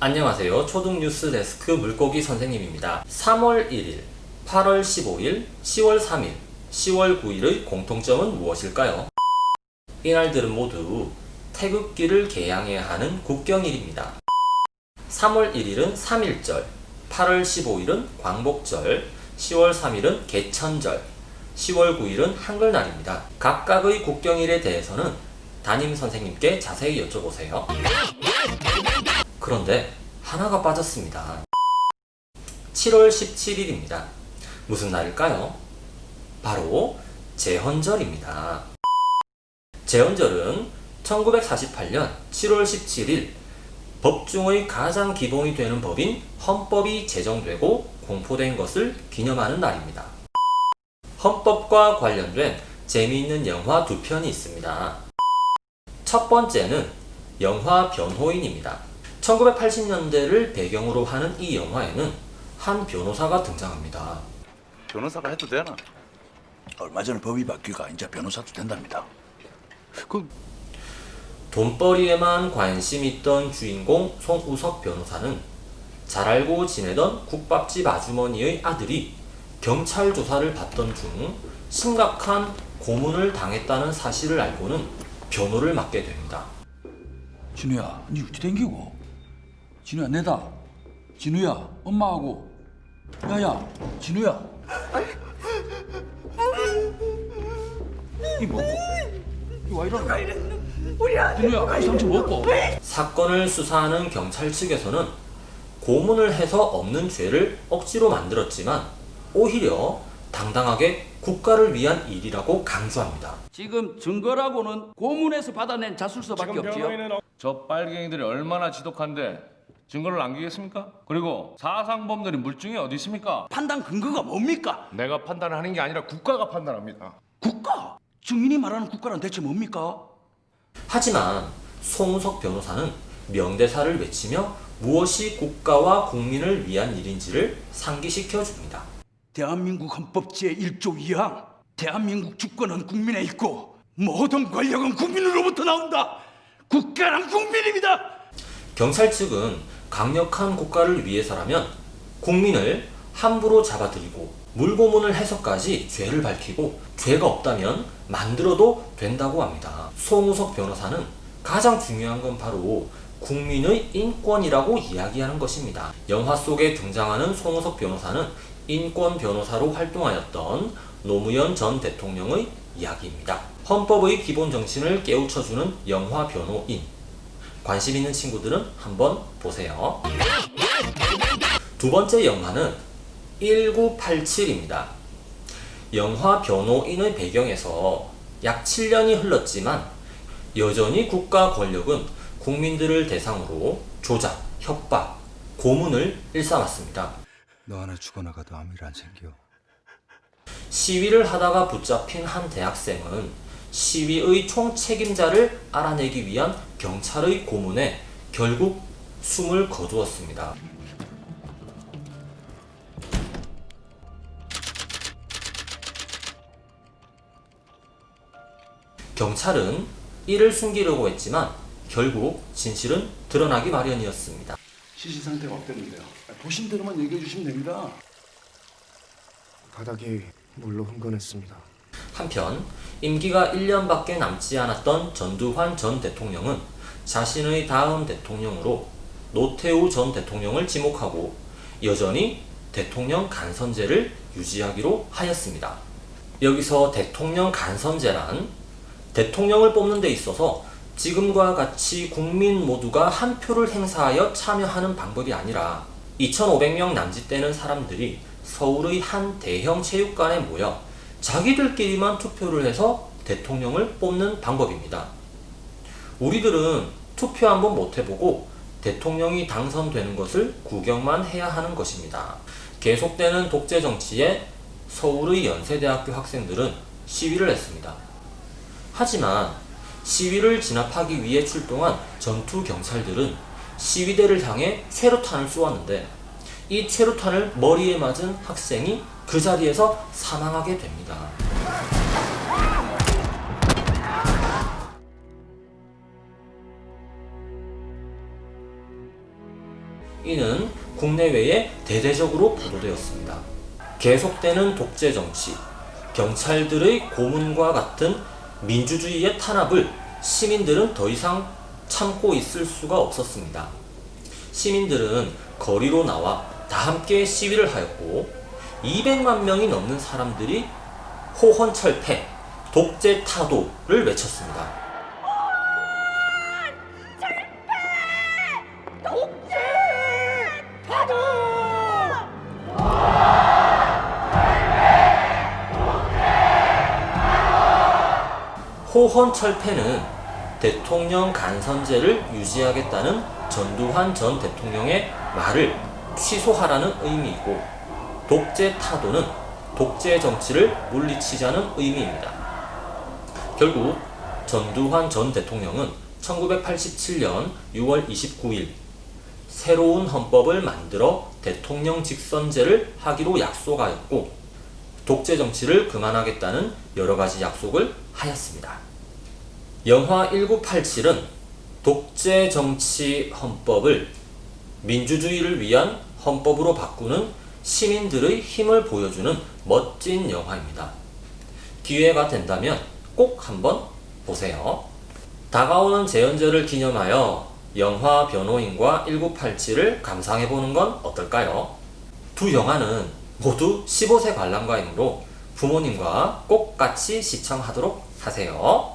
안녕하세요. 초등뉴스 데스크 물고기 선생님입니다. 3월 1일, 8월 15일, 10월 3일, 10월 9일의 공통점은 무엇일까요? 이날들은 모두 태극기를 개양해야 하는 국경일입니다. 3월 1일은 3.1절, 8월 15일은 광복절, 10월 3일은 개천절, 10월 9일은 한글날입니다. 각각의 국경일에 대해서는 담임 선생님께 자세히 여쭤보세요. 그런데 하나가 빠졌습니다. 7월 17일입니다. 무슨 날일까요? 바로 제헌절입니다. 제헌절은 1948년 7월 17일 법중의 가장 기본이 되는 법인 헌법이 제정되고 공포된 것을 기념하는 날입니다. 헌법과 관련된 재미있는 영화 두 편이 있습니다. 첫 번째는 영화 변호인입니다. 1980년대를 배경으로 하는 이 영화에는 한 변호사가 등장합니다. 변호사가 해도 되나? 얼마 전에 법이 바뀌고 이제 변호사도 된답니다. 돈벌이에만 관심 있던 주인공 송우석 변호사는 잘 알고 지내던 국밥집 아주머니의 아들이 경찰 조사를 받던 중 심각한 고문을 당했다는 사실을 알고는 변호를 맡게 됩니다. 진우야, 니 어찌 댕기고? 진우야, 내다. 진우야, 엄마하고. 야야, 진우야. 이 뭐고? 이 와 이러노? 진우야, 이 상처 먹고. 사건을 수사하는 경찰 측에서는 고문을 해서 없는 죄를 억지로 만들었지만 오히려 당당하게 국가를 위한 일이라고 강조합니다. 지금 증거라고는 고문에서 받아낸 자술서밖에 없지요. 저 빨갱이들이 얼마나 지독한데 증거를 남기겠습니까? 그리고 사상범들이 물증이 어디 있습니까? 판단 근거가 뭡니까? 내가 판단하는 게 아니라 국가가 판단합니다. 국가? 증인이 말하는 국가란 대체 뭡니까? 하지만 송우석 변호사는 명대사를 외치며 무엇이 국가와 국민을 위한 일인지를 상기시켜 줍니다. 대한민국 헌법 제1조 2항 대한민국 주권은 국민에 있고 모든 권력은 국민으로부터 나온다. 국가란 국민입니다. 경찰 측은 강력한 국가를 위해서라면 국민을 함부로 잡아들이고 물고문을 해서까지 죄를 밝히고 죄가 없다면 만들어도 된다고 합니다. 송우석 변호사는 가장 중요한 건 바로 국민의 인권이라고 이야기하는 것입니다. 영화 속에 등장하는 송우석 변호사는 인권 변호사로 활동하였던 노무현 전 대통령의 이야기입니다. 헌법의 기본 정신을 깨우쳐주는 영화 변호인. 관심 있는 친구들은 한번 보세요. 두 번째 영화는 1987입니다. 영화 변호인의 배경에서 약 7년이 흘렀지만 여전히 국가 권력은 국민들을 대상으로 조작, 협박, 고문을 일삼았습니다. 너 하나 죽어나가도 아무 일 안 생겨. 시위를 하다가 붙잡힌 한 대학생은 시위의 총책임자를 알아내기 위한 경찰의 고문에 결국 숨을 거두었습니다. 경찰은 이를 숨기려고 했지만 결국 진실은 드러나기 마련이었습니다. 시신 상태가 어땠는데요? 보신 대로만 얘기해 주시면 됩니다. 바닥이 물로 흥건했습니다. 한편 임기가 1년밖에 남지 않았던 전두환 전 대통령은 자신의 다음 대통령으로 노태우 전 대통령을 지목하고 여전히 대통령 간선제를 유지하기로 하였습니다. 여기서 대통령 간선제란 대통령을 뽑는 데 있어서 지금과 같이 국민 모두가 한 표를 행사하여 참여하는 방법이 아니라 2,500명 남짓되는 사람들이 서울의 한 대형 체육관에 모여 자기들끼리만 투표를 해서 대통령을 뽑는 방법입니다. 우리들은 투표 한번 못 해보고 대통령이 당선되는 것을 구경만 해야 하는 것입니다. 계속되는 독재 정치에 서울의 연세대학교 학생들은 시위를 했습니다. 하지만 시위를 진압하기 위해 출동한 전투 경찰들은 시위대를 향해 최루탄을 쏘았는데 이 최루탄을 머리에 맞은 학생이 그 자리에서 사망하게 됩니다. 이는 국내외에 대대적으로 보도되었습니다. 계속되는 독재 정치, 경찰들의 고문과 같은 민주주의의 탄압을 시민들은 더 이상 참고 있을 수가 없었습니다. 시민들은 거리로 나와 다 함께 시위를 하였고 200만 명이 넘는 사람들이 호헌철폐, 독재 타도를 외쳤습니다. 호헌철폐는 대통령 간선제를 유지하겠다는 전두환 전 대통령의 말을 취소하라는 의미이고, 독재 타도는 독재 정치를 물리치자는 의미입니다. 결국 전두환 전 대통령은 1987년 6월 29일 새로운 헌법을 만들어 대통령 직선제를 하기로 약속하였고, 독재 정치를 그만하겠다는 여러 가지 약속을 하였습니다. 영화 1987은 독재 정치 헌법을 민주주의를 위한 헌법으로 바꾸는 시민들의 힘을 보여주는 멋진 영화입니다. 기회가 된다면 꼭 한번 보세요. 다가오는 재연절을 기념하여 영화 변호인과 1987을 감상해보는 건 어떨까요? 두 영화는 모두 15세 관람가이므로 부모님과 꼭 같이 시청하도록 하세요.